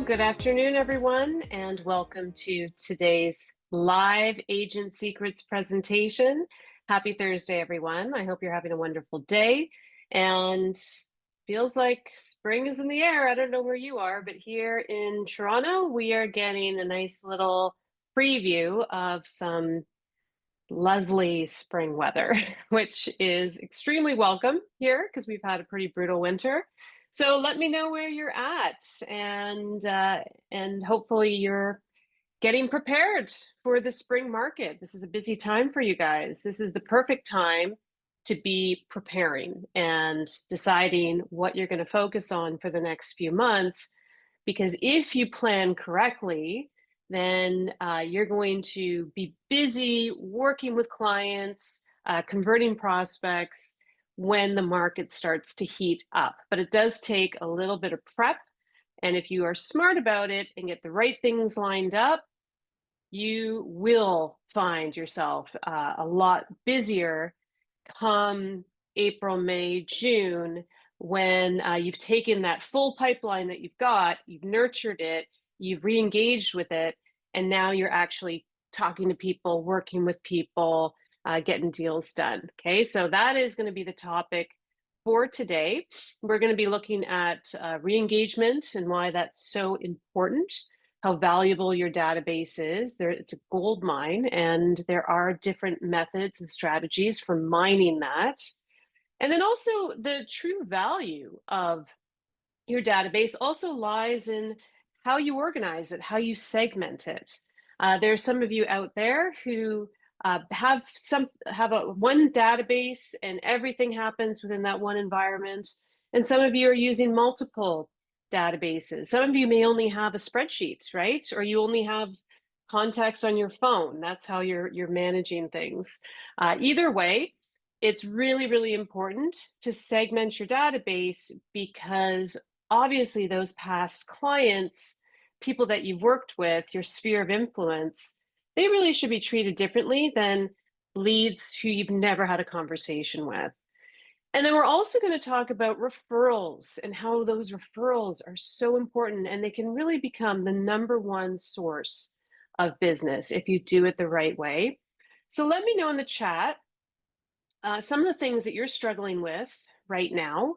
Good afternoon, everyone, and welcome to today's live Agent Secrets presentation. Happy Thursday, everyone. I hope you're having a wonderful day. And feels like spring is in the air. I don't know where you are, but here in Toronto, we are getting a nice little preview of some lovely spring weather, which is extremely welcome here because we've had a pretty brutal winter. So let me know where you're at, and hopefully you're getting prepared for the spring market. This is a busy time for you guys. This is the perfect time to be preparing and deciding what you're going to focus on for the next few months. Because if you plan correctly, then you're going to be busy working with clients, converting prospects when the market starts to heat up. But it does take a little bit of prep. And if you are smart about it and get the right things lined up, you will find yourself a lot busier come April, May, June, when you've taken that full pipeline that you've got, you've nurtured it, you've re-engaged with it, and now you're actually talking to people, working with people, getting deals done. Okay, so that is going to be the topic for today. We're going to be looking at re-engagement and why that's so important, how valuable your database is. It's a gold mine, and there are different methods and strategies for mining that. And then also the true value of your database also lies in how you organize it, how you segment it. There's some of you out there who have one database and everything happens within that one environment. And some of you are using multiple databases. Some of you may only have a spreadsheet, right? Or you only have contacts on your phone. That's how you're managing things. Either way, it's really, really important to segment your database, because obviously those past clients, people that you've worked with, your sphere of influence, they really should be treated differently than leads who you've never had a conversation with. And then we're also going to talk about referrals and how those referrals are so important, and they can really become the number one source of business if you do it the right way. So let me know in the chat some of the things that you're struggling with right now,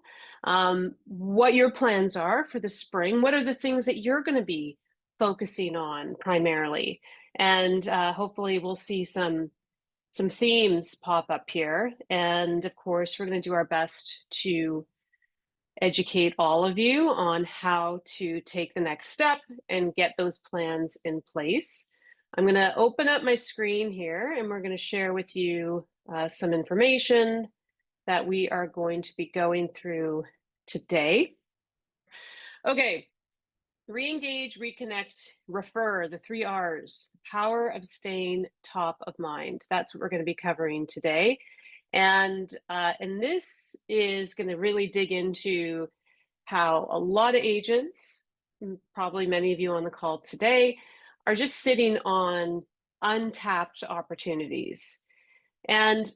what your plans are for the spring, what are the things that you're going to be focusing on primarily, and hopefully we'll see some themes pop up here. And of course, we're going to do our best to educate all of you on how to take the next step and get those plans in place. I'm going to open up my screen here, and we're going to share with you some information that we are going to be going through today. Okay, re-engage, reconnect, refer, the 3 R's, power of staying top of mind. That's what we're going to be covering today. And this is going to really dig into how a lot of agents, probably many of you on the call today, are just sitting on untapped opportunities. And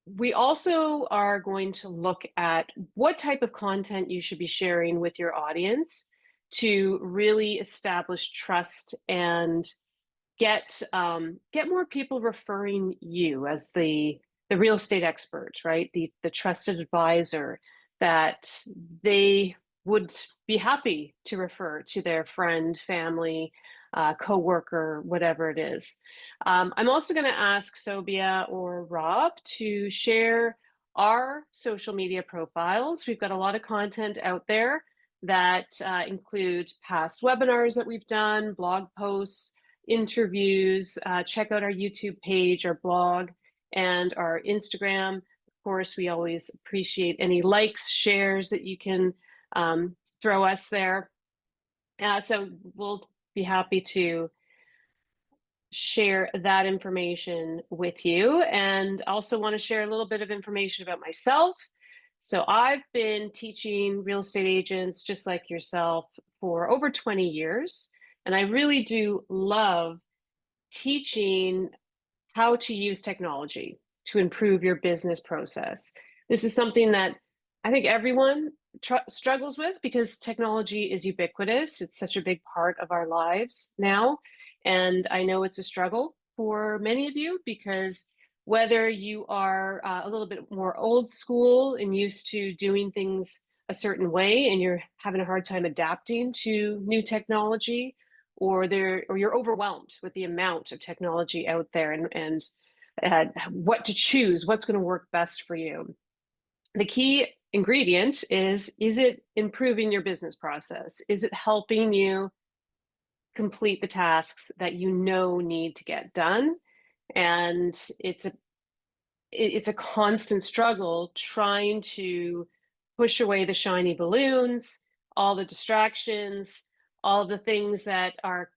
we also are going to look at what type of content you should be sharing with your audience to really establish trust and get more people referring you as the real estate expert, right? The trusted advisor that they would be happy to refer to their friend, family, coworker, whatever it is. I'm also going to ask Sobia or Rob to share our social media profiles. We've got a lot of content out there that include past webinars that we've done, blog posts, interviews. Check out our YouTube page, our blog, and our Instagram. Of course, we always appreciate any likes, shares that you can throw us there. So we'll be happy to share that information with you. And also want to share a little bit of information about myself. So I've been teaching real estate agents just like yourself for over 20 years. And I really do love teaching how to use technology to improve your business process. This is something that I think everyone struggles with, because technology is ubiquitous. It's such a big part of our lives now. And I know it's a struggle for many of you, because whether you are a little bit more old school and used to doing things a certain way and you're having a hard time adapting to new technology, or you're overwhelmed with the amount of technology out there, and what to choose, what's going to work best for you. The key ingredient is it improving your business process? Is it helping you complete the tasks that you know need to get done? And it's a constant struggle trying to push away the shiny balloons, all the distractions, all the things that are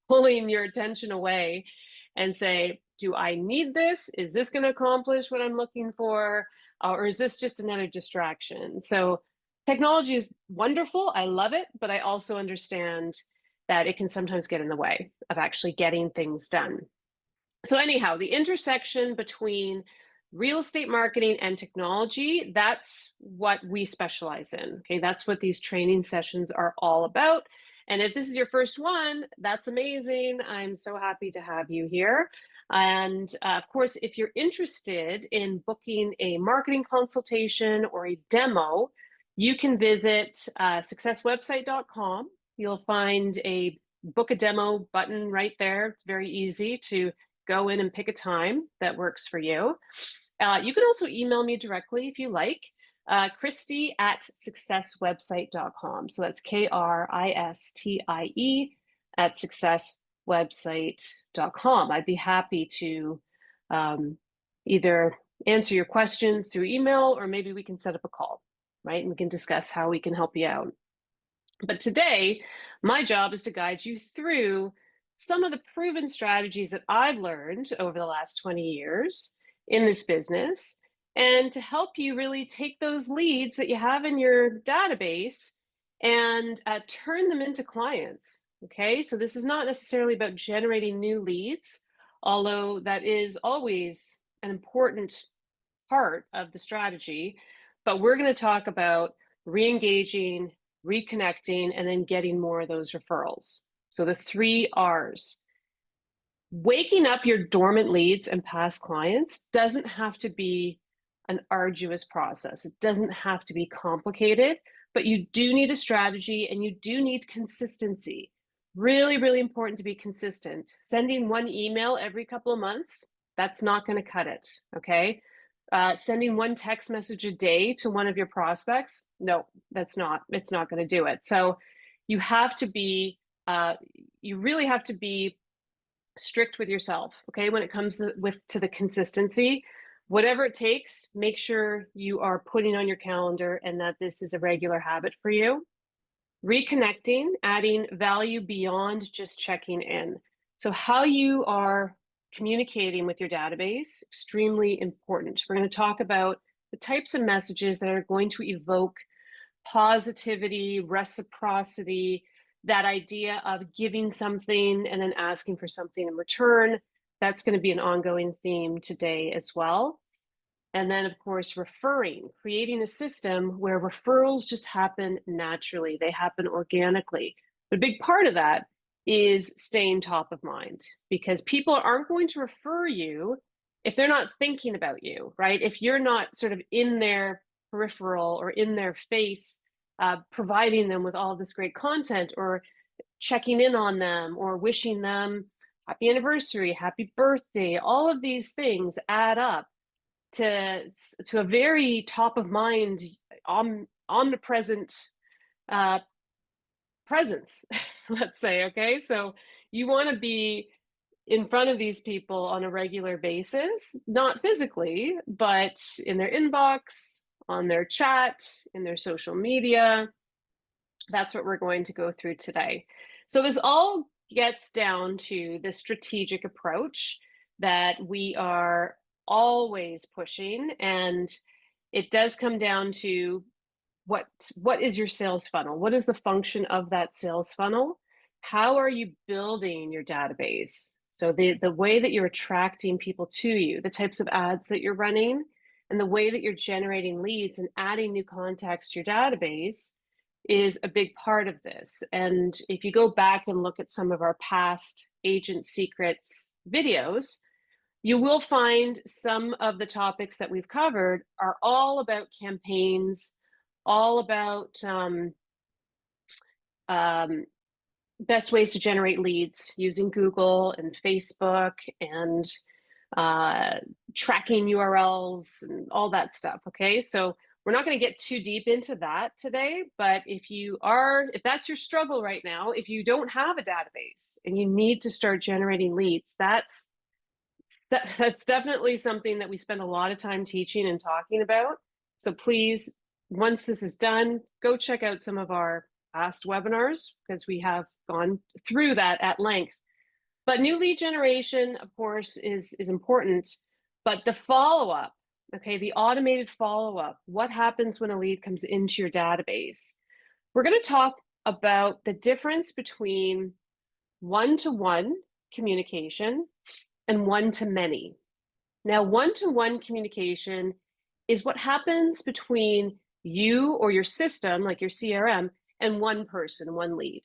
pulling your attention away, and say, do I need this? Is this going to accomplish what I'm looking for? Or is this just another distraction? So technology is wonderful. I love it, but I also understand that it can sometimes get in the way of actually getting things done. So anyhow, the intersection between real estate marketing and technology, that's what we specialize in. Okay, that's what these training sessions are all about. And if this is your first one, that's amazing. I'm so happy to have you here. And of course, if you're interested in booking a marketing consultation or a demo, you can visit successwebsite.com. You'll find a book a demo button right there. It's very easy to go in and pick a time that works for you. You can also email me directly if you like, Christie at successwebsite.com. So that's KRISTIE at successwebsite.com. I'd be happy to either answer your questions through email, or maybe we can set up a call, right? And we can discuss how we can help you out. But today, my job is to guide you through some of the proven strategies that I've learned over the last 20 years in this business, and to help you really take those leads that you have in your database and turn them into clients. Okay, so this is not necessarily about generating new leads, although that is always an important part of the strategy. But we're going to talk about re-engaging, reconnecting, and then getting more of those referrals. So the 3 R's. Waking up your dormant leads and past clients doesn't have to be an arduous process. It doesn't have to be complicated, but you do need a strategy and you do need consistency. Really, really important to be consistent. Sending one email every couple of months, that's not going to cut it, okay? Sending one text message a day to one of your prospects, no, it's not going to do it. So you have to be, you really have to be strict with yourself, okay? When it comes to the consistency, whatever it takes, make sure you are putting on your calendar and that this is a regular habit for you. Reconnecting, adding value beyond just checking in. So how you are communicating with your database, extremely important. We're going to talk about the types of messages that are going to evoke positivity, reciprocity, that idea of giving something and then asking for something in return. That's going to be an ongoing theme today as well. And then, of course, referring, creating a system where referrals just happen naturally. They happen organically. But a big part of that is staying top of mind, because people aren't going to refer you if they're not thinking about you, right? If you're not sort of in their peripheral or in their face, providing them with all of this great content, or checking in on them, or wishing them happy anniversary, happy birthday, all of these things add up to a very top of mind, omnipresent presence, let's say. Okay, so you want to be in front of these people on a regular basis, not physically, but in their inbox, on their chat, in their social media. That's what we're going to go through today. So this all gets down to the strategic approach that we are always pushing, and it does come down to what is your sales funnel? What is the function of that sales funnel? How are you building your database? So the way that you're attracting people to you, the types of ads that you're running, and the way that you're generating leads and adding new contacts to your database is a big part of this. And if you go back and look at some of our past Agent Secrets videos, you will find some of the topics that we've covered are all about campaigns, all about best ways to generate leads using Google and Facebook and tracking URLs and all that stuff. Okay, so we're not going to get too deep into that today, but if that's your struggle right now, if you don't have a database and you need to start generating leads, that's definitely something that we spend a lot of time teaching and talking about. So please, once this is done, go check out some of our past webinars because we have gone through that at length. But new lead generation, of course, is important, but the follow-up, okay, the automated follow-up, what happens when a lead comes into your database? We're going to talk about the difference between one-to-one communication and one-to-many. Now, one-to-one communication is what happens between you or your system, like your CRM, and one person, one lead.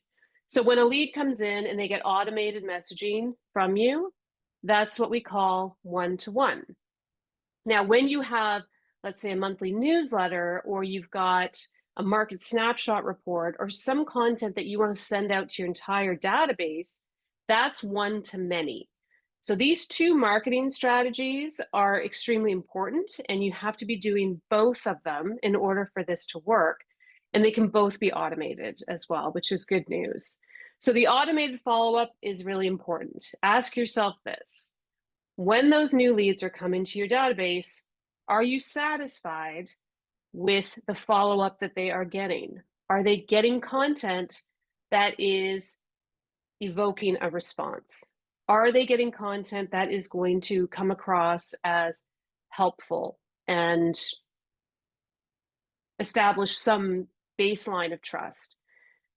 So when a lead comes in and they get automated messaging from you, that's what we call one-to-one. Now, when you have, let's say, a monthly newsletter, or you've got a market snapshot report, or some content that you want to send out to your entire database, that's one-to-many. So these two marketing strategies are extremely important, and you have to be doing both of them in order for this to work. And they can both be automated as well, which is good news. So the automated follow-up is really important. Ask yourself this: when those new leads are coming to your database, are you satisfied with the follow-up that they are getting? Are they getting content that is evoking a response? Are they getting content that is going to come across as helpful and establish some baseline of trust?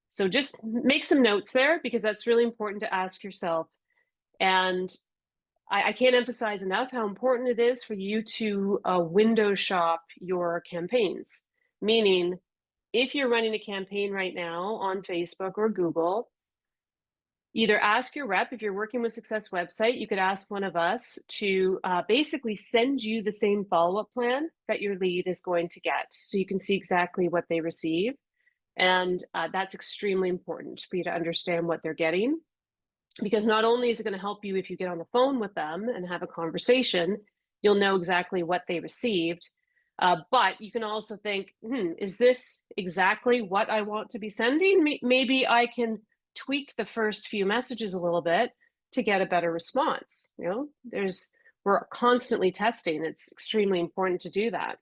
So just make some notes there, because that's really important to ask yourself. And I can't emphasize enough how important it is for you to window shop your campaigns. Meaning, if you're running a campaign right now on Facebook or Google, either ask your rep. If you're working with Success Website, you could ask one of us to basically send you the same follow-up plan that your lead is going to get, so you can see exactly what they receive. And that's extremely important for you to understand what they're getting, because not only is it going to help you if you get on the phone with them and have a conversation, you'll know exactly what they received, but you can also think, is this exactly what I want to be sending? Maybe I can tweak the first few messages a little bit to get a better response. We're constantly testing. It's extremely important to do that.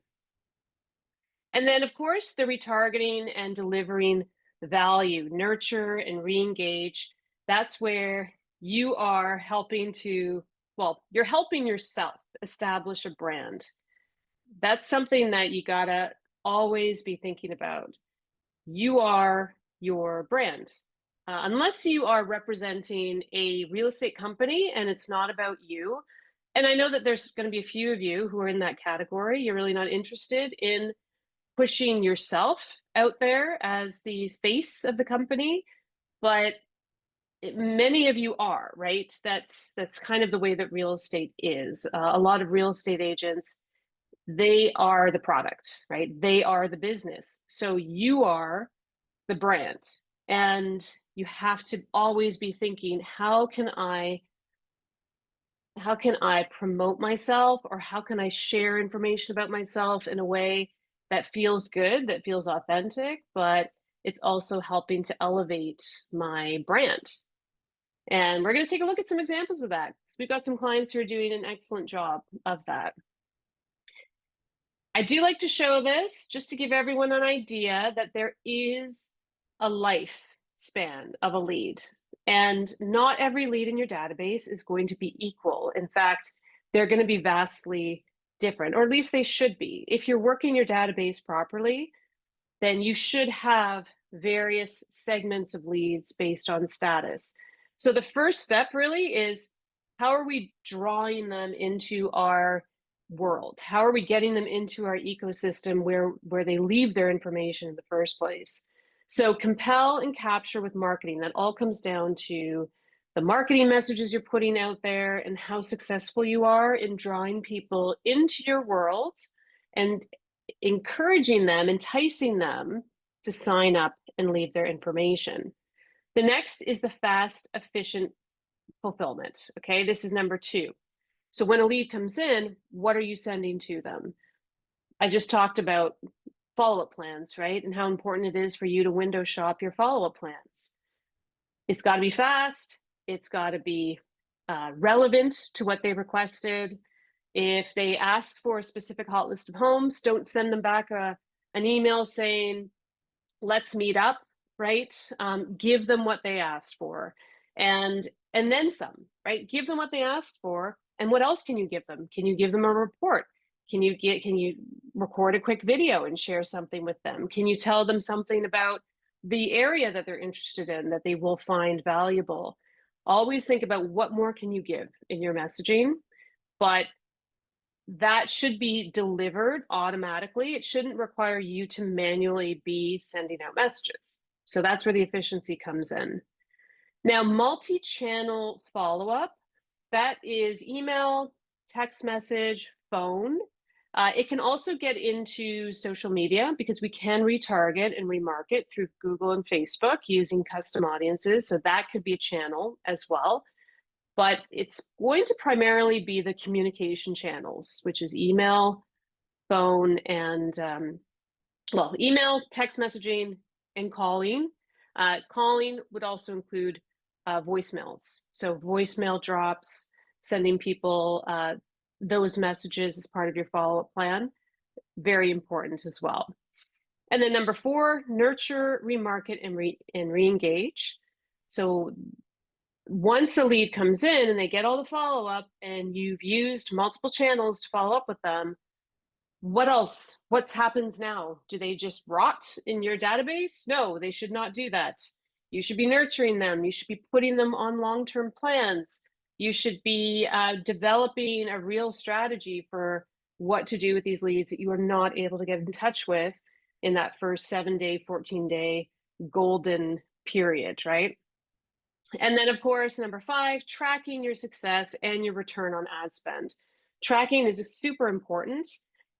And then, of course, the retargeting and delivering value, nurture and re-engage. That's where you are helping you're helping yourself establish a brand. That's something that you gotta always be thinking about. You are your brand. Unless you are representing a real estate company and it's not about you. And I know that there's going to be a few of you who are in that category. You're really not interested in pushing yourself out there as the face of the company, but many of you are, right? That's kind of the way that real estate is. A lot of real estate agents, they are the product, right? They are the business. So you are the brand, and you have to always be thinking, how can I promote myself, or how can I share information about myself in a way that feels good, that feels authentic, but it's also helping to elevate my brand. And we're going to take a look at some examples of that, because we've got some clients who are doing an excellent job of that. I do like to show this just to give everyone an idea that there is a lifespan of a lead. And not every lead in your database is going to be equal. In fact, they're going to be vastly different, or at least they should be. If you're working your database properly, then you should have various segments of leads based on status. So the first step really is, how are we drawing them into our world? How are we getting them into our ecosystem where they leave their information in the first place? So compel and capture with marketing. That all comes down to the marketing messages you're putting out there and how successful you are in drawing people into your world and encouraging them, enticing them to sign up and leave their information. The next is the fast, efficient fulfillment. Okay, this is number 2. So when a lead comes in, what are you sending to them? I just talked about follow-up plans, right? And how important it is for you to window shop your follow-up plans. It's got to be fast. It's got to be relevant to what they requested. If they ask for a specific hot list of homes, don't send them back an email saying, let's meet up, right? Give them what they asked for, and then some, right? Give them what they asked for, and what else can you give them? Can you give them a report? Can you record a quick video and share something with them? Can you tell them something about the area that they're interested in that they will find valuable? Always think about what more can you give in your messaging, but that should be delivered automatically. It shouldn't require you to manually be sending out messages. So that's where the efficiency comes in. Now, multi-channel follow-up, that is email, text message, phone. It can also get into social media because we can retarget and remarket through Google and Facebook using custom audiences. So that could be a channel as well. But it's going to primarily be the communication channels, which is email, phone, and email, text messaging, and calling. Calling would also include voicemails. So voicemail drops, sending people those messages as part of your follow-up plan, very important as well. And then number 4, nurture, remarket, and re-engage. So once a lead comes in and they get all the follow-up and you've used multiple channels to follow up with them, what else? What happens now? Do they just rot in your database? No, they should not do that. You should be nurturing them. You should be putting them on long-term plans. You should be developing a real strategy for what to do with these leads that you are not able to get in touch with in that first 7-day, 14-day golden period, right? And then, of course, number 5, tracking your success and your return on ad spend. Tracking is super important,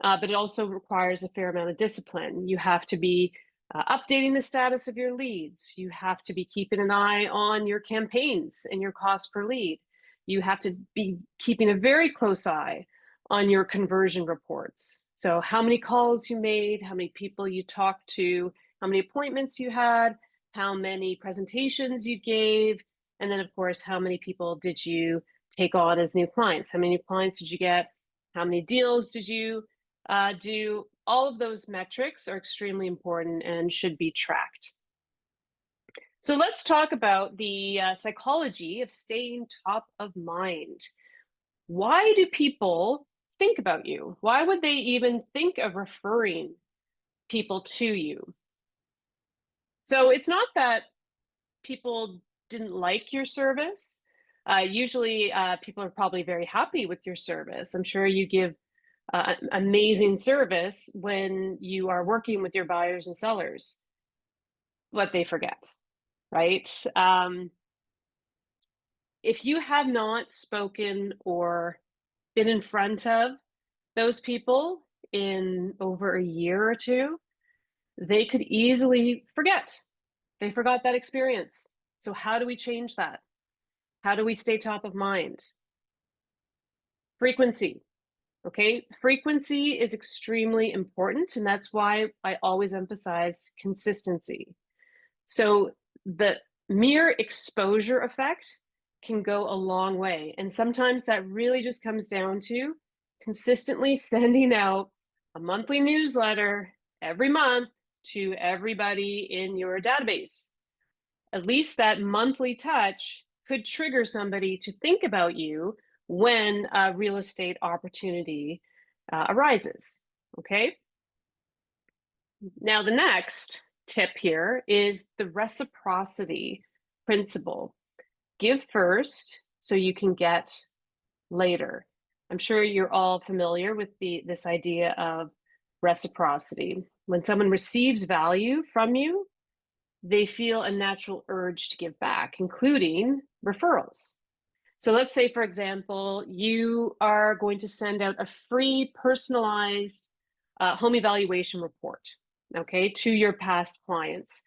but it also requires a fair amount of discipline. You have to be updating the status of your leads. You have to be keeping an eye on your campaigns and your cost per lead. You have to be keeping a very close eye on your conversion reports. So how many calls you made, how many people you talked to, how many appointments you had, how many presentations you gave, and then, of course, how many people did you take on as new clients? How many new clients did you get? How many deals did you do? All of those metrics are extremely important and should be tracked. So let's talk about the psychology of staying top of mind. Why do people think about you? Why would they even think of referring people to you? So it's not that people didn't like your service. Usually people are probably very happy with your service. I'm sure you give amazing service when you are working with your buyers and sellers, but they forget, right? If you have not spoken or been in front of those people in over a year or two, they could easily forget. They forgot that experience. So how do we change that? How do we stay top of mind? Frequency. Okay, frequency is extremely important, and that's why I always emphasize consistency. So the mere exposure effect can go a long way, and sometimes that really just comes down to consistently sending out a monthly newsletter every month to everybody in your database. At least that monthly touch could trigger somebody to think about you when a real estate opportunity arises, okay? Now, the next tip here is the reciprocity principle. Give first so you can get later. I'm sure you're all familiar with this idea of reciprocity. When someone receives value from you, they feel a natural urge to give back, including referrals. So let's say, for example, you are going to send out a free personalized home evaluation report, okay, to your past clients.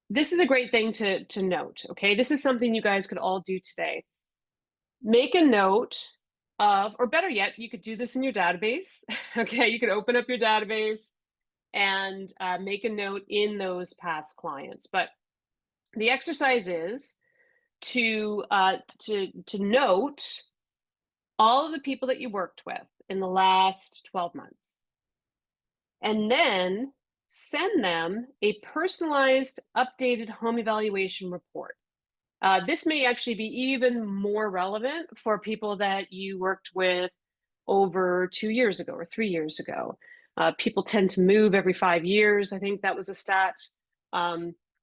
This is a great thing to note, okay? This is something you guys could all do today. Make a note of, or better yet, you could do this in your database, okay? You could open up your database and make a note in those past clients. But the exercise is to note all of the people that you worked with in the last 12 months, and then send them a personalized, updated home evaluation report. This may actually be even more relevant for people that you worked with over 2 years ago or 3 years ago. People tend to move every 5 years. I think that was a stat.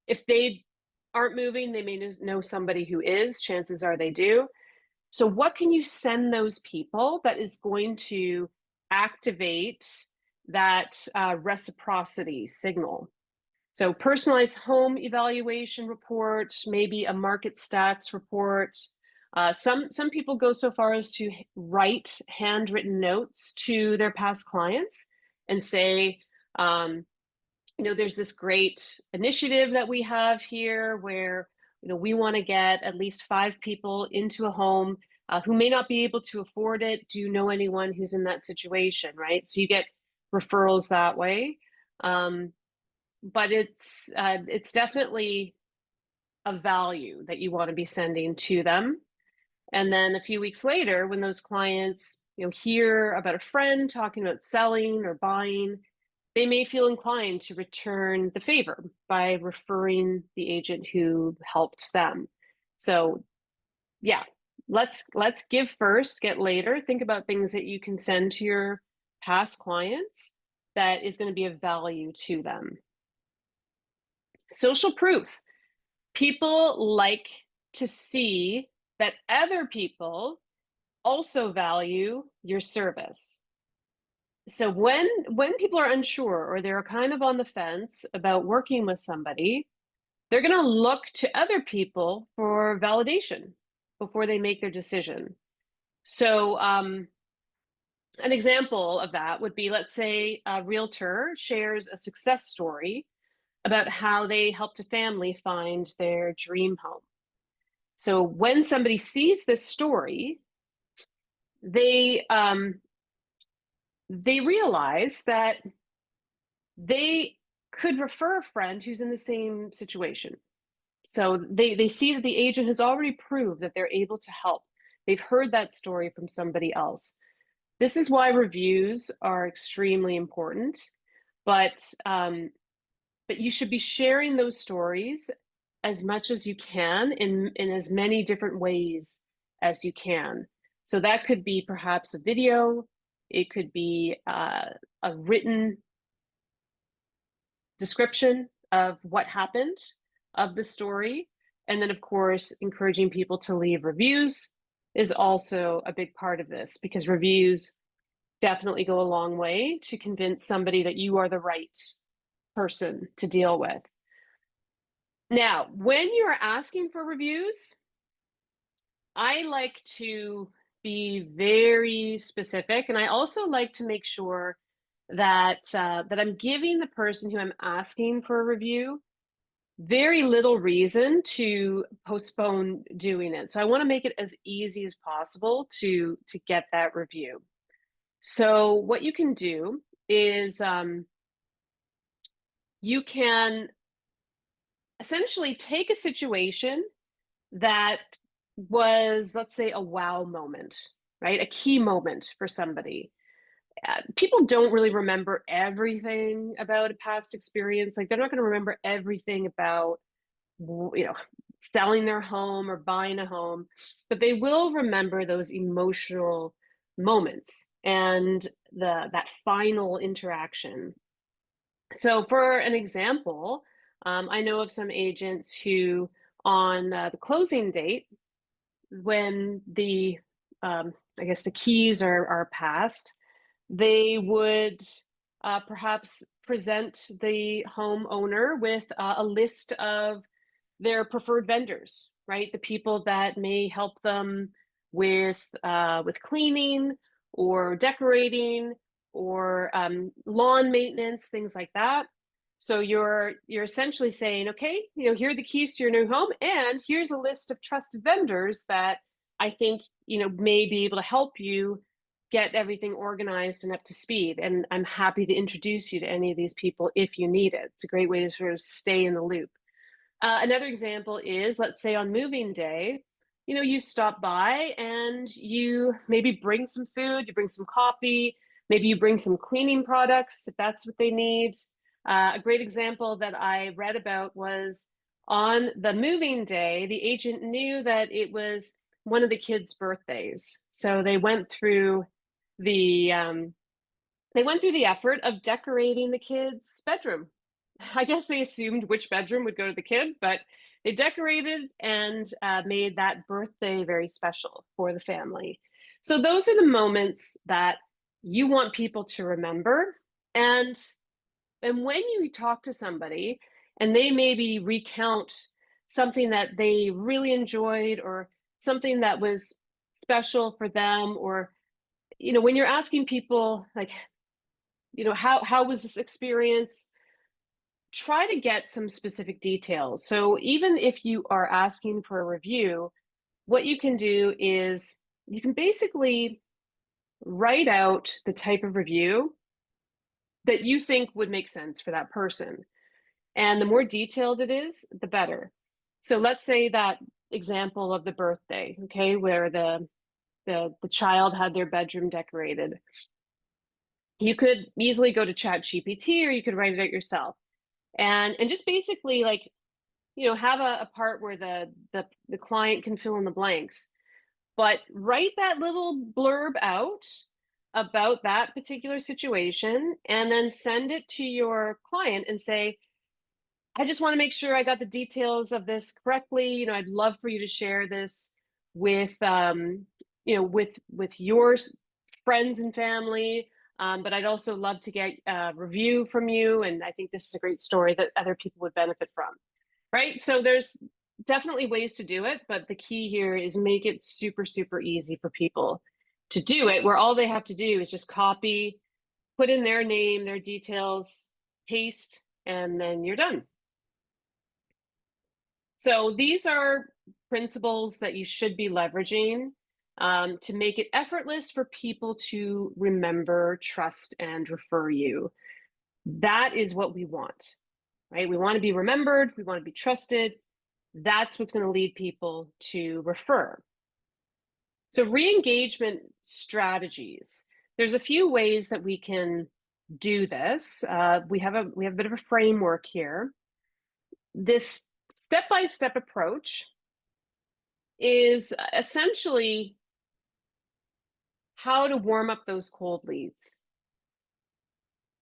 If they aren't moving, they may know somebody who is. Chances are they do. So what can you send those people that is going to activate that reciprocity signal? So personalized home evaluation report, maybe a market stats report. Some people go so far as to write handwritten notes to their past clients and say, there's this great initiative that we have here where we want to get at least 5 people into a home who may not be able to afford it. Do you know anyone who's in that situation, right? So you get referrals that way. But it's definitely a value that you want to be sending to them. And then a few weeks later, when those clients hear about a friend talking about selling or buying, they may feel inclined to return the favor by referring the agent who helped them. So yeah, let's give first, get later. Think about things that you can send to your past clients that is going to be of value to them. Social proof. People like to see that other people also value your service. So when people are unsure or they're kind of on the fence about working with somebody, they're going to look to other people for validation before they make their decision. So an example of that would be, let's say a realtor shares a success story about how they helped a family find their dream home. So when somebody sees this story, they realize that they could refer a friend who's in the same situation. So they see that the agent has already proved that they're able to help. They've heard that story from somebody else. This is why reviews are extremely important, but you should be sharing those stories as much as you can in as many different ways as you can. So that could be perhaps a video, it could be a written description of what happened, of the story. And then, of course, encouraging people to leave reviews is also a big part of this, because reviews definitely go a long way to convince somebody that you are the right person to deal with. Now, when you're asking for reviews, I like to be very specific, and I also like to make sure that that I'm giving the person who I'm asking for a review very little reason to postpone doing it. So I want to make it as easy as possible to get that review. So what you can do is you can essentially take a situation that was, let's say, a wow moment, right? A key moment for somebody. People don't really remember everything about a past experience. Like, they're not going to remember everything about, selling their home or buying a home, but they will remember those emotional moments and that final interaction. So for an example, I know of some agents who on the closing date, when the I guess the keys are passed, they would perhaps present the homeowner with a list of their preferred vendors, right? The people that may help them with cleaning or decorating or lawn maintenance, things like that. So you're essentially saying, okay, here are the keys to your new home, and here's a list of trusted vendors that I think may be able to help you get everything organized and up to speed. And I'm happy to introduce you to any of these people if you need it. It's a great way to sort of stay in the loop. Another example is, let's say on moving day, you stop by and you maybe bring some food, you bring some coffee, maybe you bring some cleaning products if that's what they need. A great example that I read about was on the moving day, the agent knew that it was one of the kids' birthdays. So the they went through the effort of decorating the kid's bedroom. I guess they assumed which bedroom would go to the kid, but they decorated and made that birthday very special for the family. So those are the moments that you want people to remember. And when you talk to somebody and they maybe recount something that they really enjoyed or something that was special for them, or when you're asking people like, how was this experience, try to get some specific details. So even if you are asking for a review, what you can do is you can basically write out the type of review that you think would make sense for that person. And the more detailed it is, the better. So let's say that example of the birthday, okay, where the child had their bedroom decorated. You could easily go to ChatGPT, or you could write it out yourself. And just basically, like, have a part where the client can fill in the blanks, but write that little blurb out about that particular situation and then send it to your client and say, I just want to make sure I got the details of this correctly. I'd love for you to share this with with your friends and family. But I'd also love to get a review from you. And I think this is a great story that other people would benefit from. Right? So there's definitely ways to do it, but the key here is make it super, super easy for people to do it, where all they have to do is just copy, put in their name, their details, paste, and then you're done. So these are principles that you should be leveraging to make it effortless for people to remember, trust, and refer you. That is what we want, right? We want to be remembered. We want to be trusted. That's what's going to lead people to refer. So re-engagement strategies. There's a few ways that we can do this. We have a bit of a framework here. This step-by-step approach is essentially how to warm up those cold leads.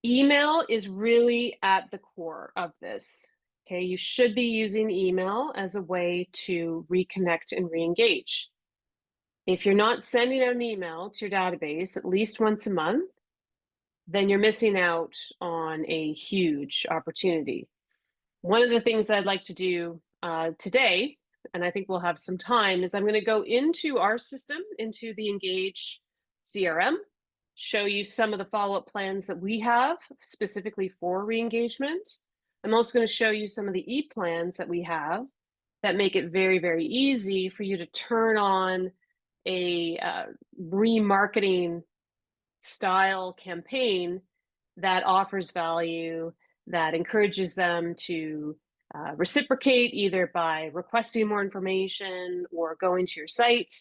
Email is really at the core of this. Okay, you should be using email as a way to reconnect and re-engage. If you're not sending out an email to your database at least once a month, then you're missing out on a huge opportunity. One of the things I'd like to do today, and I think we'll have some time, is I'm going to go into our system, into the Engage CRM, show you some of the follow-up plans that we have specifically for re-engagement. I'm also going to show you some of the e-plans that we have that make it very, very easy for you to turn on a remarketing style campaign that offers value, that encourages them to reciprocate either by requesting more information or going to your site.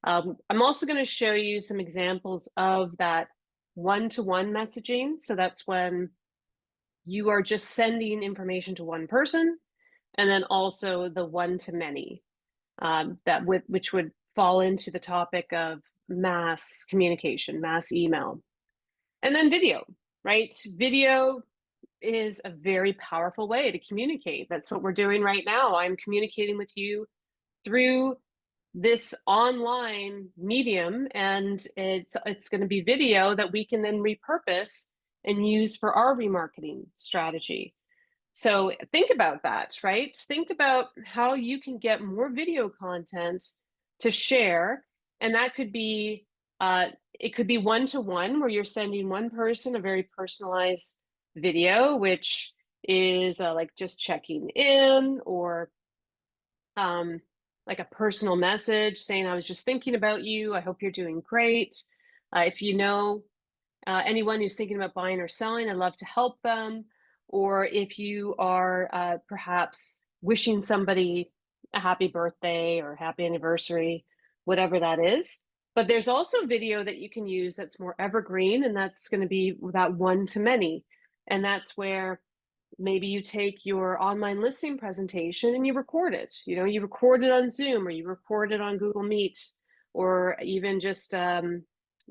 I'm also going to show you some examples of that one-to-one messaging. So that's when you are just sending information to one person, and then also the one-to-many, which would fall into the topic of mass communication, mass email. And then video, right? Video is a very powerful way to communicate. That's what we're doing right now. I'm communicating with you through this online medium, and it's going to be video that we can then repurpose and use for our remarketing strategy. So think about that, right? Think about how you can get more video content to share. And that could be, it could be one-to-one, where you're sending one person a very personalized video, which is like just checking in, or like a personal message saying, I was just thinking about you. I hope you're doing great. If you know anyone who's thinking about buying or selling, I'd love to help them. Or if you are perhaps wishing somebody a happy birthday or happy anniversary, whatever that is. But there's also video that you can use that's more evergreen, and that's going to be that one-to-many. And that's where maybe you take your online listing presentation and you record it. You record it on Zoom, or you record it on Google Meet, or even just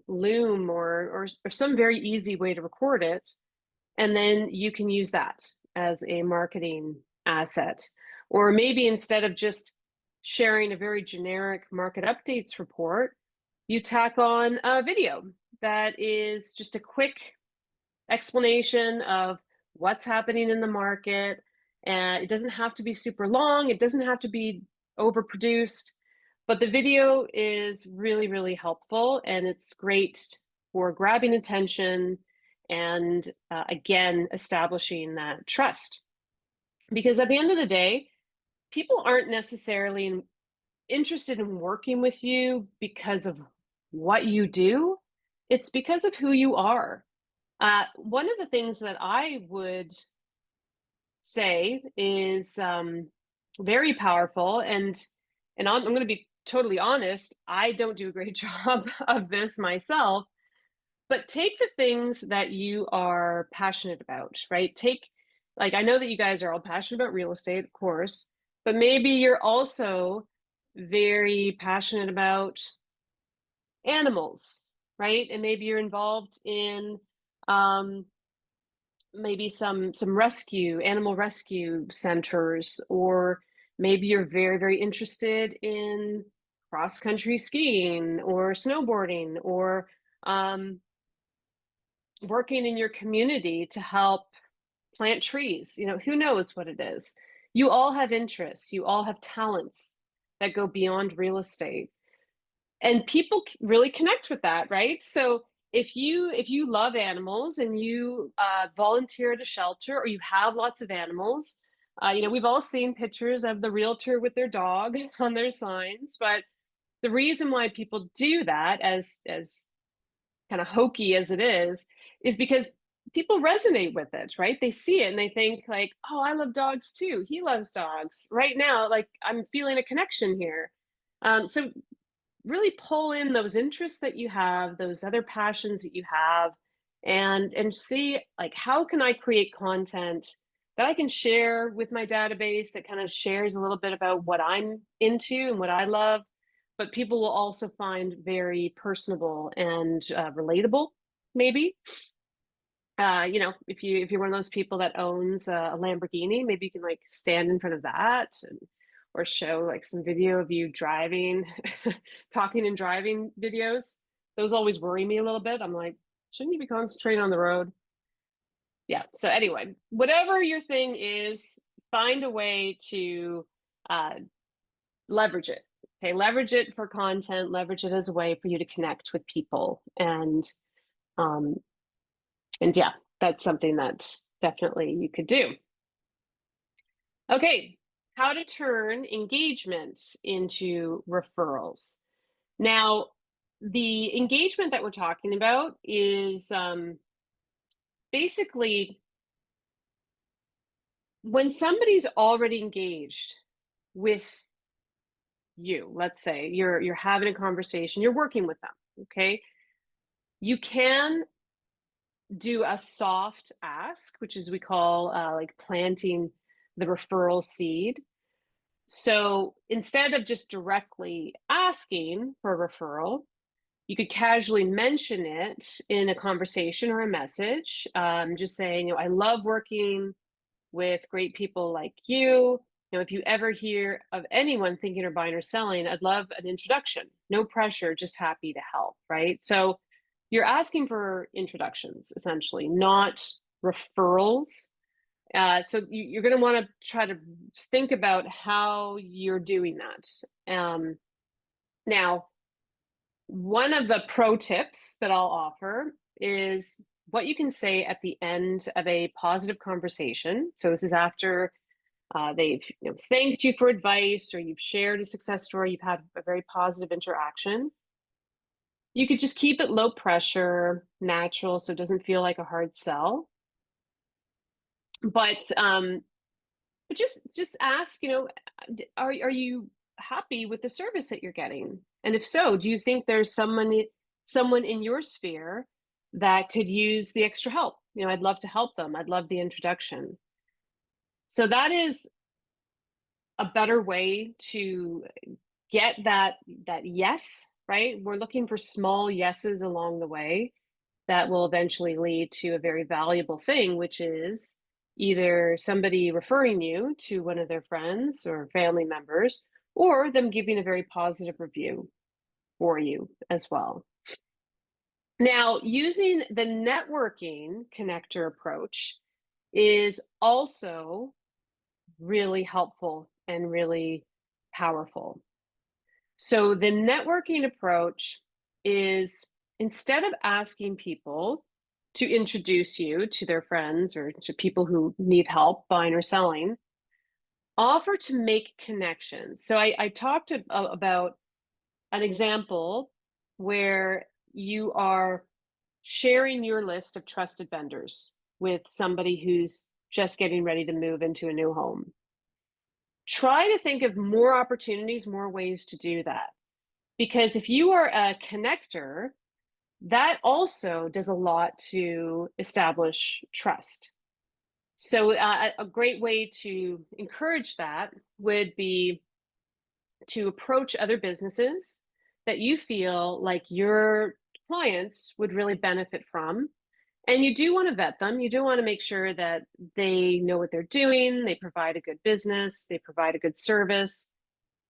Loom, or some very easy way to record it. And then you can use that as a marketing asset. Or maybe instead of just sharing a very generic market updates report, you tack on a video that is just a quick explanation of what's happening in the market. And it doesn't have to be super long. It doesn't have to be overproduced, but the video is really, really helpful. And it's great for grabbing attention and again, establishing that trust. Because at the end of the day, people aren't necessarily interested in working with you because of what you do. It's because of who you are. One of the things that I would say is very powerful, and I'm going to be totally honest, I don't do a great job of this myself, but take the things that you are passionate about, right? Like, I know that you guys are all passionate about real estate, of course, but maybe you're also very passionate about animals, right? And maybe you're involved in maybe some animal rescue centers, or maybe you're very, very interested in cross country skiing or snowboarding, or working in your community to help plant trees. Who knows what it is. You all have interests, you all have talents that go beyond real estate, and people really connect with that, right? So if you love animals and you volunteer at a shelter, or you have lots of animals, we've all seen pictures of the realtor with their dog on their signs. But the reason why people do that, as kind of hokey as it is because people resonate with it, right? They see it and they think like, oh, I love dogs too. He loves dogs. Right now, like, I'm feeling a connection here. So really pull in those interests that you have, those other passions that you have, and see, like, how can I create content that I can share with my database that kind of shares a little bit about what I'm into and what I love, but people will also find very personable and relatable, maybe. If you're one of those people that owns a Lamborghini, maybe you can like stand in front of that, or show like some video of you driving, talking and driving videos. Those always worry me a little bit. I'm like, shouldn't you be concentrating on the road? Yeah. So anyway, whatever your thing is, find a way to uh, leverage it. Okay, leverage it for content. Leverage it as a way for you to connect with people, um, and yeah, that's something that definitely you could do. Okay, how to turn engagement into referrals. Now, the engagement that we're talking about is basically when somebody's already engaged with you. Let's say you're having a conversation, you're working with them, okay? You can do a soft ask, which is we call like planting the referral seed. So instead of just directly asking for a referral, you could casually mention it in a conversation or a message, just saying, I love working with great people like you. If you ever hear of anyone thinking or buying or selling, I'd love an introduction. No pressure, just happy to help, right? So you're asking for introductions, essentially, not referrals. So you're going to want to try to think about how you're doing that. Now, one of the pro tips that I'll offer is what you can say at the end of a positive conversation. So this is after they've thanked you for advice, or you've shared a success story, you've had a very positive interaction. You could just keep it low pressure, natural, so it doesn't feel like a hard sell. But just ask, are you happy with the service that you're getting? And if so, do you think there's someone in your sphere that could use the extra help? I'd love to help them. I'd love the introduction. So that is a better way to get that yes, right? We're looking for small yeses along the way that will eventually lead to a very valuable thing, which is either somebody referring you to one of their friends or family members, or them giving a very positive review for you as well. Now, using the networking connector approach is also really helpful and really powerful. So the networking approach is, instead of asking people to introduce you to their friends or to people who need help buying or selling, offer to make connections. So I talked about an example where you are sharing your list of trusted vendors with somebody who's just getting ready to move into a new home. Try to think of more opportunities, more ways to do that. Because if you are a connector, that also does a lot to establish trust. So a great way to encourage that would be to approach other businesses that you feel like your clients would really benefit from. And you do want to vet them. You do want to make sure that they know what they're doing, they provide a good business, they provide a good service.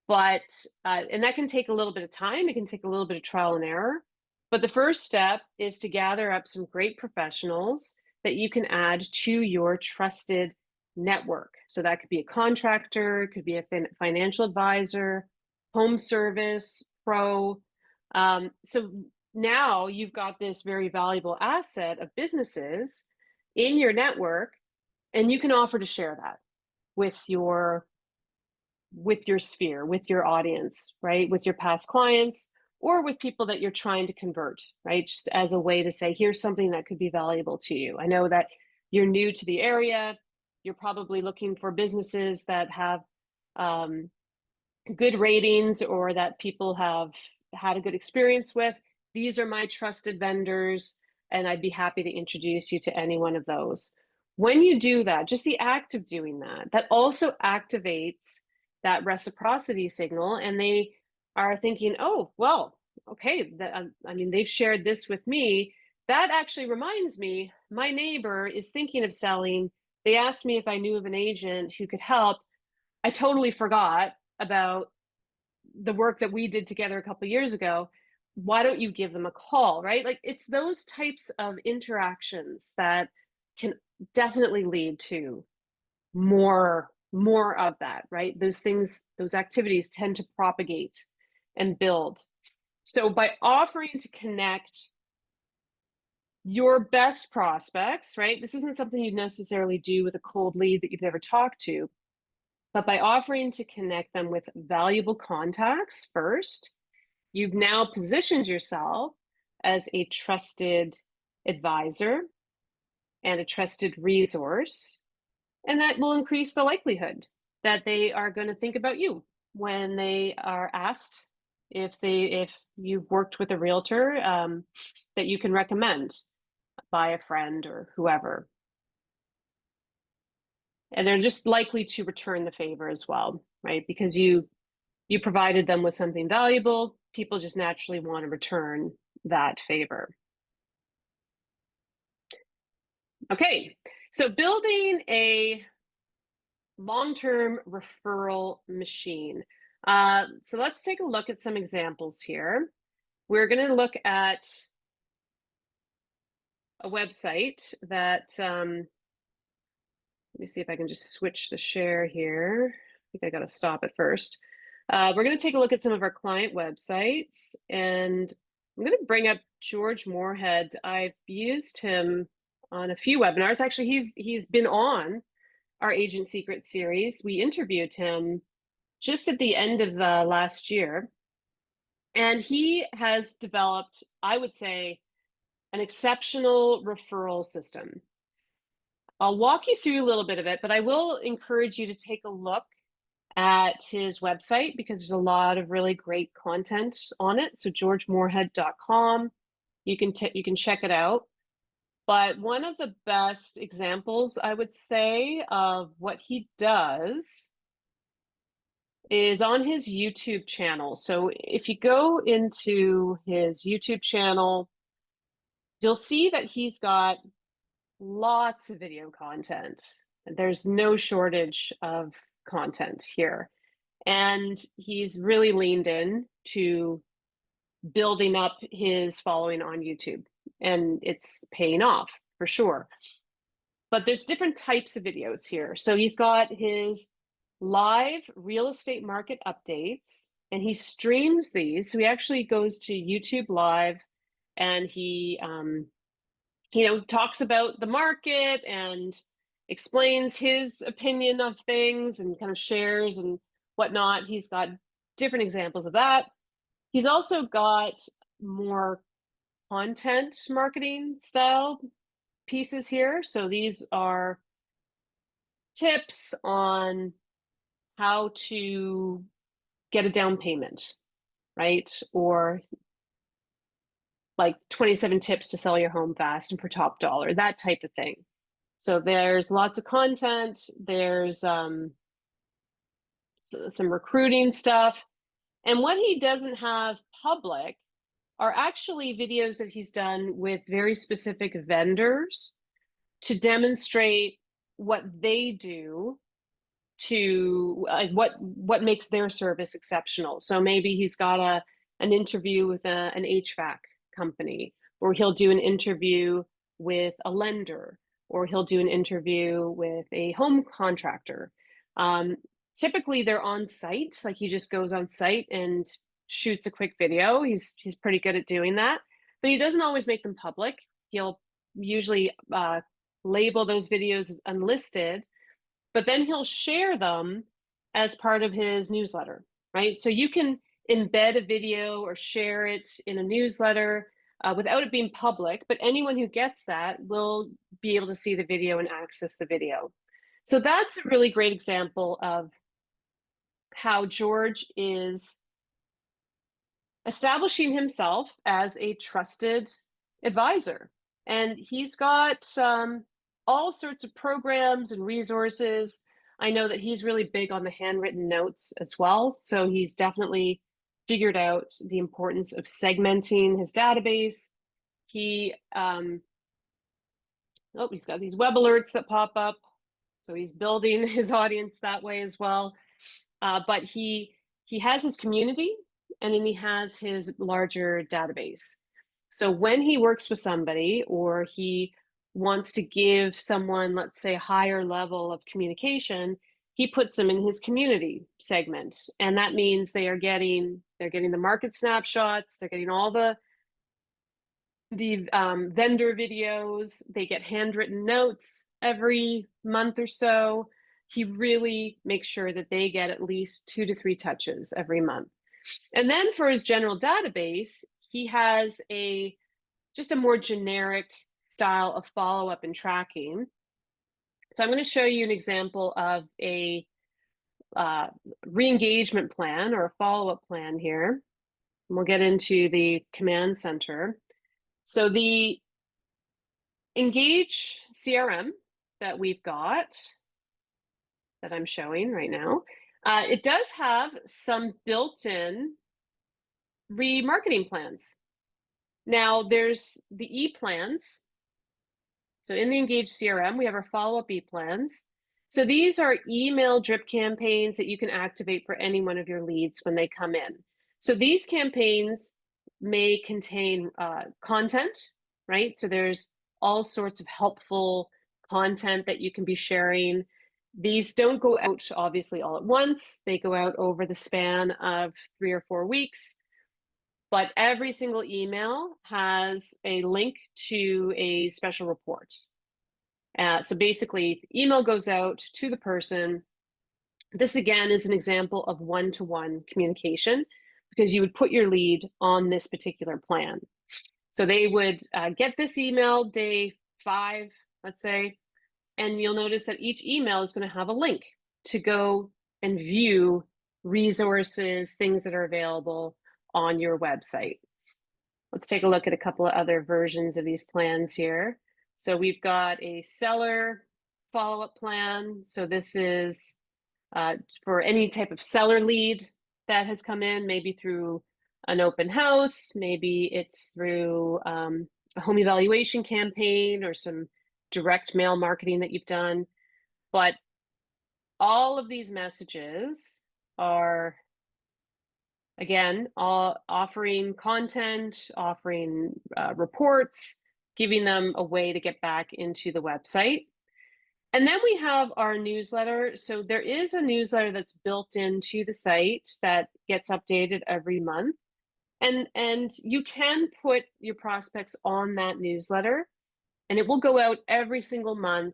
But and that can take a little bit of time. It can take a little bit of trial and error. But the first step is to gather up some great professionals that you can add to your trusted network. So that could be a contractor, it could be a financial advisor, home service pro. So now you've got this very valuable asset of businesses in your network, and you can offer to share that with your sphere, with your audience, right? With your past clients, or with people that you're trying to convert, right? Just as a way to say, here's something that could be valuable to you. I know that you're new to the area. You're probably looking for businesses that have good ratings or that people have had a good experience with. These are my trusted vendors, and I'd be happy to introduce you to any one of those. When you do that, just the act of doing that, that also activates that reciprocity signal, and they are thinking, oh, well, okay, I mean, they've shared this with me. That actually reminds me, my neighbor is thinking of selling. They asked me if I knew of an agent who could help. I totally forgot about the work that we did together a couple of years ago. Why don't you give them a call, right? Like, it's those types of interactions that can definitely lead to more of that, right? Those things, those activities tend to propagate and build. So by offering to connect your best prospects, right? This isn't something you'd necessarily do with a cold lead that you've never talked to, but by offering to connect them with valuable contacts first, you've now positioned yourself as a trusted advisor and a trusted resource. And that will increase the likelihood that they are going to think about you when they are asked if you've worked with a realtor that you can recommend by a friend or whoever. And they're just likely to return the favor as well, right? Because you provided them with something valuable, people just naturally want to return that favor. Okay, so building a long-term referral machine. So let's take a look at some examples here. We're going to look at a website that, let me see if I can just switch the share here. I think I got to stop it first. We're going to take a look at some of our client websites, and I'm going to bring up George Moorhead. I've used him on a few webinars. Actually, he's been on our Agent Secret series. We interviewed him just at the end of the last year, and he has developed, I would say, an exceptional referral system. I'll walk you through a little bit of it, but I will encourage you to take a look at his website because there's a lot of really great content on it. So georgemoorhead.com, you can check it out. But one of the best examples, I would say, of what he does is on his YouTube channel. So if you go into his YouTube channel, you'll see that he's got lots of video content. There's no shortage of content here. And he's really leaned in to building up his following on YouTube. And it's paying off for sure. But there's different types of videos here. So he's got his live real estate market updates, and he streams these. So he actually goes to YouTube Live, and he talks about the market and explains his opinion of things and kind of shares and whatnot. He's got different examples of that. He's also got more content marketing style pieces here. So these are tips on how to get a down payment, right? Or like 27 tips to sell your home fast and for top dollar, that type of thing. So there's lots of content. There's some recruiting stuff. And what he doesn't have public are actually videos that he's done with very specific vendors to demonstrate what they do to what makes their service exceptional. So maybe he's got an interview with an HVAC company, or he'll do an interview with a lender, or he'll do an interview with a home contractor. Typically they're on site, like he just goes on site and shoots a quick video. He's pretty good at doing that, but he doesn't always make them public. He'll usually label those videos as unlisted, but then he'll share them as part of his newsletter, right? So you can embed a video or share it in a newsletter without it being public, but anyone who gets that will be able to see the video and access the video. So that's a really great example of how George is establishing himself as a trusted advisor. And he's got all sorts of programs and resources. I know that he's really big on the handwritten notes as well. So he's definitely figured out the importance of segmenting his database. He's got these web alerts that pop up. So he's building his audience that way as well. But he has his community, and then he has his larger database. So when he works with somebody, or he wants to give someone, let's say, a higher level of communication, he puts them in his community segment. And that means they're getting the market snapshots, they're getting all the vendor videos, they get handwritten notes every month or so. He really makes sure that they get at least 2 to 3 touches every month. And then for his general database, he has just a more generic style of follow-up and tracking. So I'm going to show you an example of a re-engagement plan or a follow-up plan here. And we'll get into the command center. So the Engage CRM that we've got, that I'm showing right now, it does have some built-in remarketing plans. Now there's the E-plans. So in the Engage CRM, we have our follow-up E-plans. So these are email drip campaigns that you can activate for any one of your leads when they come in. So these campaigns may contain content, right? So there's all sorts of helpful content that you can be sharing. These don't go out obviously all at once. They go out over the span of 3 or 4 weeks. But every single email has a link to a special report. So basically, the email goes out to the person. This again is an example of one-to-one communication because you would put your lead on this particular plan. So they would get this email day 5, let's say, and you'll notice that each email is going to have a link to go and view resources, things that are available on your website. Let's take a look at a couple of other versions of these plans here. So we've got a seller follow-up plan. So this is for any type of seller lead that has come in, maybe through an open house, maybe it's through a home evaluation campaign or some direct mail marketing that you've done. But all of these messages are, again, all offering content, offering reports, giving them a way to get back into the website. And then we have our newsletter. So there is a newsletter that's built into the site that gets updated every month. And you can put your prospects on that newsletter, and it will go out every single month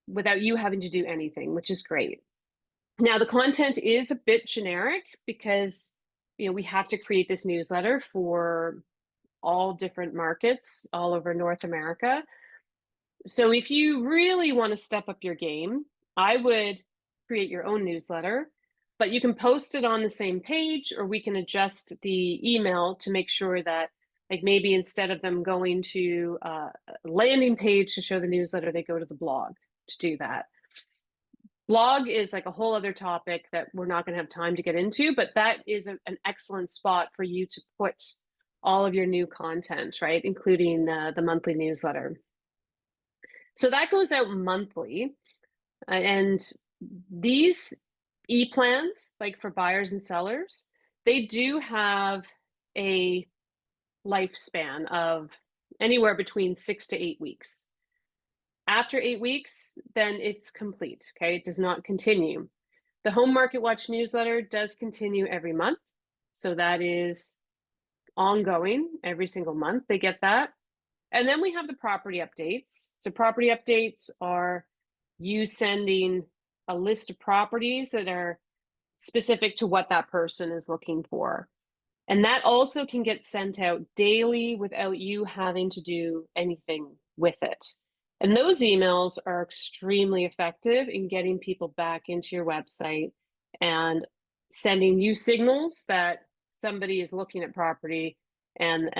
without you having to do anything, which is great. Now, the content is a bit generic because we have to create this newsletter for all different markets all over North America. So if you really want to step up your game, I would create your own newsletter, but you can post it on the same page, or we can adjust the email to make sure that, like, maybe instead of them going to a landing page to show the newsletter, they go to the blog to do that. Blog is like a whole other topic that we're not going to have time to get into, but that is an excellent spot for you to put all of your new content, right? Including the monthly newsletter. So that goes out monthly. And these e-plans, like for buyers and sellers, they do have a lifespan of anywhere between 6 to 8 weeks. After 8 weeks, then it's complete, okay? It does not continue. The Home Market Watch newsletter does continue every month. So that is ongoing every single month. They get that. And then we have the property updates. So property updates are you sending a list of properties that are specific to what that person is looking for. And that also can get sent out daily without you having to do anything with it. And those emails are extremely effective in getting people back into your website and sending you signals that somebody is looking at property, and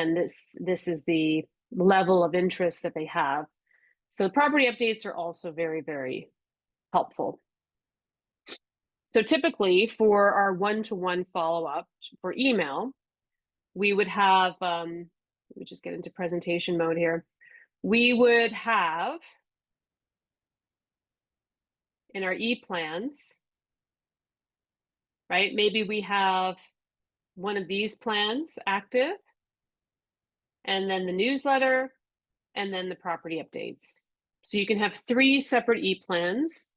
this is the level of interest that they have. So property updates are also very, very helpful. So typically for our one-to-one follow-up for email, we would have, let me just get into presentation mode here. We would have in our e-plans, right? Maybe we have one of these plans active, and then the newsletter, and then the property updates. So you can have 3 separate e-plans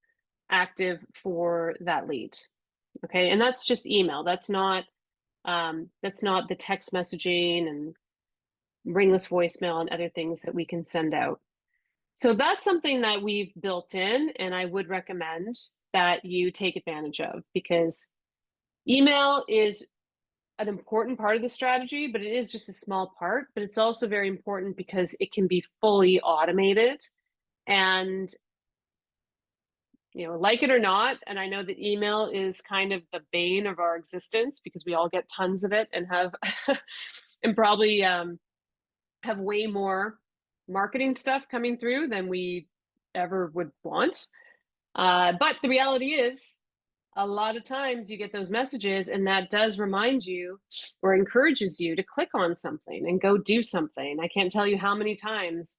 active for that lead. Okay, and that's just email. That's not the text messaging and ringless voicemail and other things that we can send out. So that's something that we've built in, and I would recommend that you take advantage of, because email is an important part of the strategy, but it is just a small part. But it's also very important because it can be fully automated. And like it or not, and I know that email is kind of the bane of our existence because we all get tons of it and have and probably have way more marketing stuff coming through than we ever would want. But the reality is, a lot of times you get those messages, and that does remind you or encourages you to click on something and go do something. I can't tell you how many times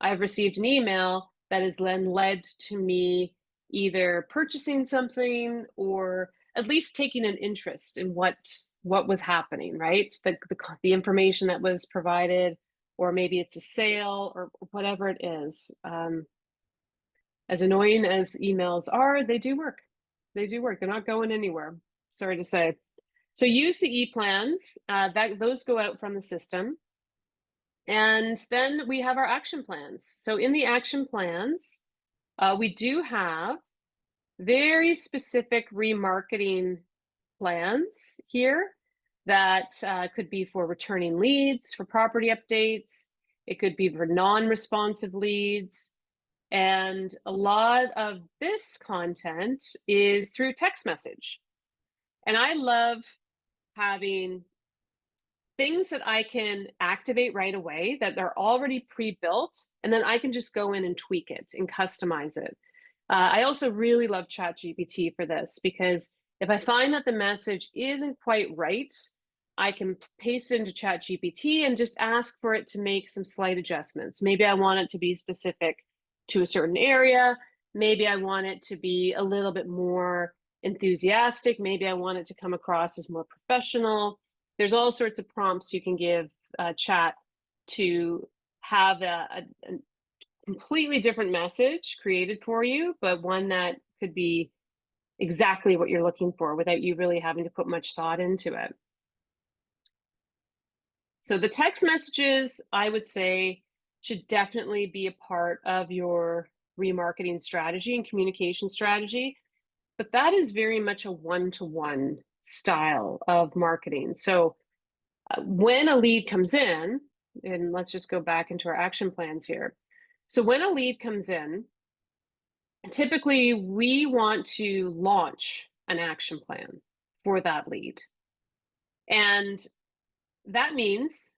I've received an email that has then led to me either purchasing something or at least taking an interest in what was happening, right? The information that was provided, or maybe it's a sale or whatever it is. As annoying as emails are, they do work. They do work. They're not going anywhere. Sorry to say. So use the e-plans. Those go out from the system. And then we have our action plans. So in the action plans, we do have very specific remarketing plans here that could be for returning leads, for property updates. It could be for non-responsive leads. And a lot of this content is through text message. And I love having things that I can activate right away that are already pre-built, and then I can just go in and tweak it and customize it. I also really love ChatGPT for this, because if I find that the message isn't quite right, I can paste it into ChatGPT and just ask for it to make some slight adjustments. Maybe I want it to be specific to a certain area. Maybe I want it to be a little bit more enthusiastic. Maybe I want it to come across as more professional. There's all sorts of prompts you can give chat to have a completely different message created for you, but one that could be exactly what you're looking for without you really having to put much thought into it. So the text messages, I would say, should definitely be a part of your remarketing strategy and communication strategy, but that is very much a one-to-one style of marketing. So when a lead comes in, and let's just go back into our action plans here. So when a lead comes in, typically we want to launch an action plan for that lead. And that means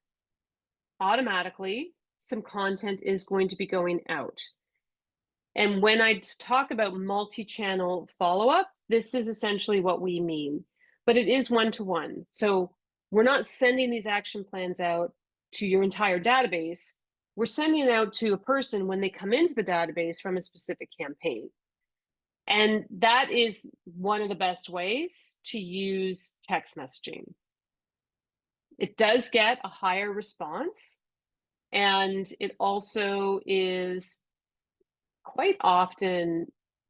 automatically some content is going to be going out. And when I talk about multi-channel follow-up, this is essentially what we mean, but it is one-to-one. So we're not sending these action plans out to your entire database. We're sending it out to a person when they come into the database from a specific campaign. And that is one of the best ways to use text messaging. It does get a higher response, and it also is quite often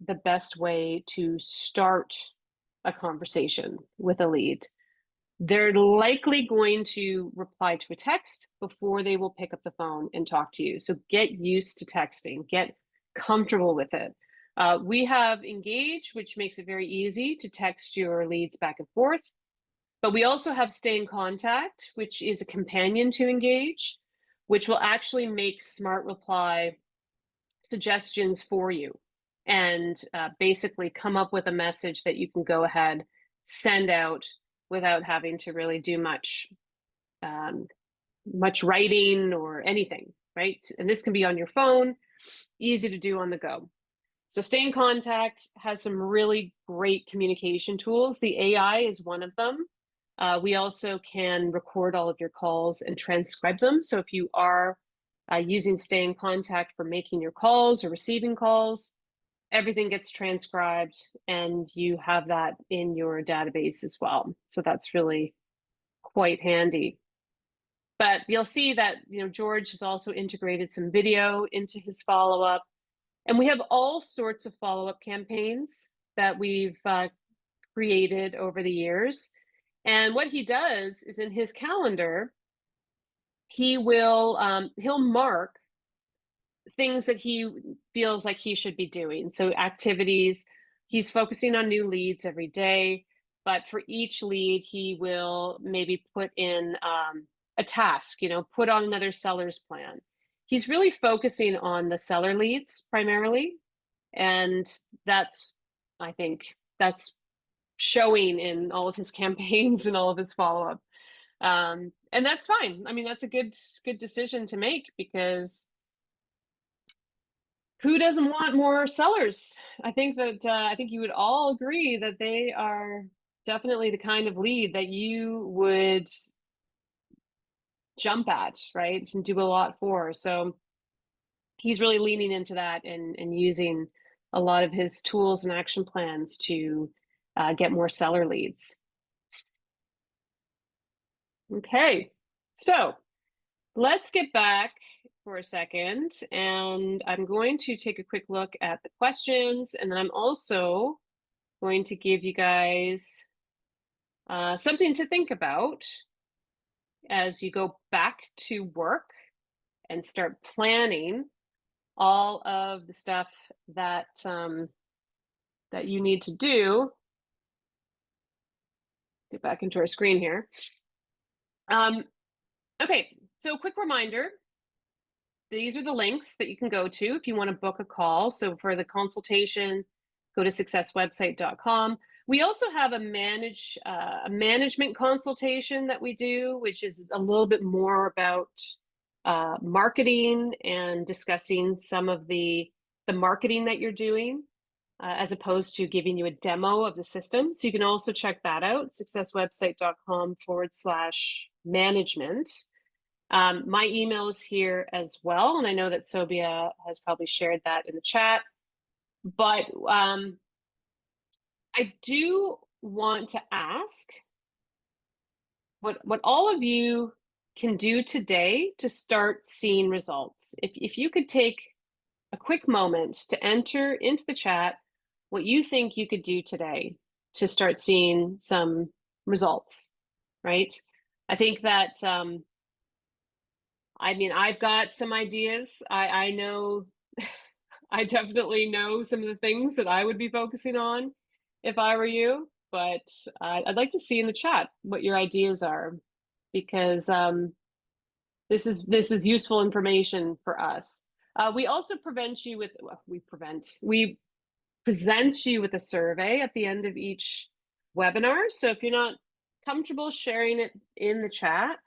the best way to start a conversation with a lead. They're likely going to reply to a text before they will pick up the phone and talk to you. So get used to texting, get comfortable with it. We have Engage, which makes it very easy to text your leads back and forth. But we also have Stay in Contact, which is a companion to Engage, which will actually make Smart Reply suggestions for you and basically come up with a message that you can go ahead, send out without having to really do much writing or anything, right? And this can be on your phone, easy to do on the go. So Stay in Contact has some really great communication tools. The AI is one of them. We also can record all of your calls and transcribe them. So if you are using Stay in Contact for making your calls or receiving calls, everything gets transcribed and you have that in your database as well. So that's really quite handy. But you'll see that, George has also integrated some video into his follow-up. And we have all sorts of follow-up campaigns that we've created over the years. And what he does is in his calendar, he'll mark things that he feels like he should be doing. So activities, he's focusing on new leads every day, but for each lead, he will maybe put in a task, put on another seller's plan. He's really focusing on the seller leads primarily. And I think that's showing in all of his campaigns and all of his follow-up. And that's fine. I mean, that's a good decision to make, because who doesn't want more sellers? I think you would all agree that they are definitely the kind of lead that you would jump at, right? And do a lot for. So he's really leaning into that and using a lot of his tools and action plans to get more seller leads. Okay, so let's get back for a second, and I'm going to take a quick look at the questions, and then I'm also going to give you guys something to think about as you go back to work and start planning all of the stuff that that you need to do. Get back into our screen here. Okay, so quick reminder, these are the links that you can go to if you want to book a call. So for the consultation, go to successwebsite.com. We also have a management consultation that we do, which is a little bit more about marketing and discussing some of the marketing that you're doing, as opposed to giving you a demo of the system. So you can also check that out, successwebsite.com/management. My email is here as well, and I know that Sobia has probably shared that in the chat. But I do want to ask what all of you can do today to start seeing results. If you could take a quick moment to enter into the chat what you think you could do today to start seeing some results, right? I think that, I mean, I've got some ideas. I know, I definitely know some of the things that I would be focusing on if I were you, but I'd like to see in the chat what your ideas are, because this is useful information for us. We also present you with a survey at the end of each webinar. So if you're not comfortable sharing it in the chat,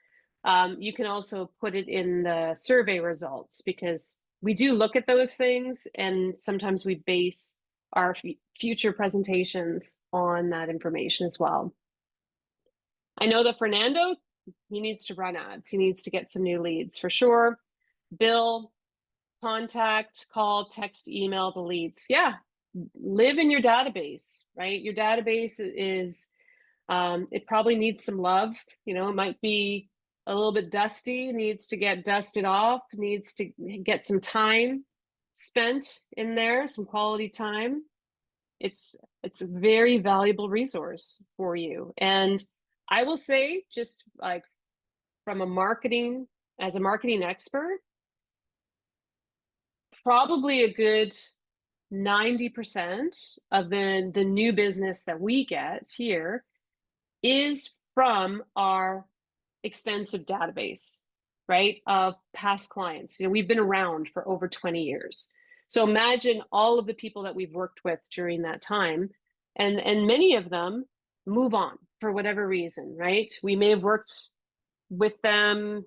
you can also put it in the survey results, because we do look at those things, and sometimes we base our future presentations on that information as well. I know that Fernando, he needs to run ads. He needs to get some new leads for sure. Bill, contact, call, text, email the leads. Yeah, live in your database, right? Your database is, it probably needs some love. You know, it might be a little bit dusty, needs to get dusted off, needs to get some time spent in there, some quality time. It's a very valuable resource for you. And I will say, just like from as a marketing expert, probably a good 90% of the new business that we get here is from our extensive database, right, of past clients. You know, we've been around for over 20 years. So imagine all of the people that we've worked with during that time, and many of them move on for whatever reason, right? We may have worked with them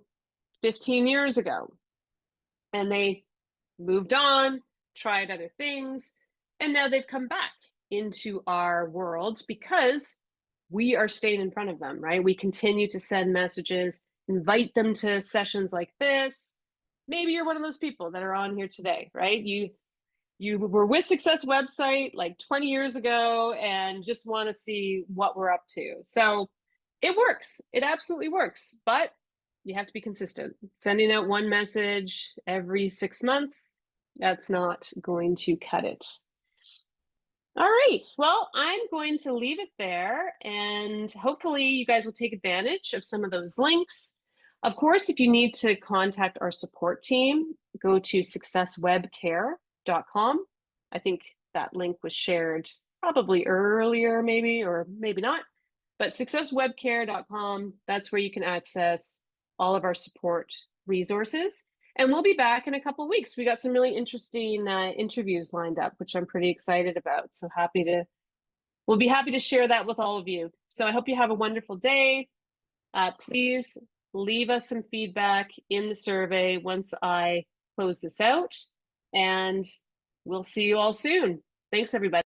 15 years ago, and they moved on, tried other things, and now they've come back into our world because we are staying in front of them, right? We continue to send messages, invite them to sessions like this. Maybe you're one of those people that are on here today, right? You were with Success Website like 20 years ago and just want to see what we're up to. So it works. It absolutely works, but you have to be consistent. Sending out one message every 6 months, that's not going to cut it. All right, well, I'm going to leave it there, and hopefully you guys will take advantage of some of those links. Of course, if you need to contact our support team, go to successwebcare.com. I think that link was shared probably earlier, maybe, or maybe not. But successwebcare.com, that's where you can access all of our support resources. And we'll be back in a couple of weeks. We got some really interesting interviews lined up, which I'm pretty excited about. So we'll be happy to share that with all of you. So I hope you have a wonderful day. Please leave us some feedback in the survey once I close this out, and we'll see you all soon. Thanks, everybody.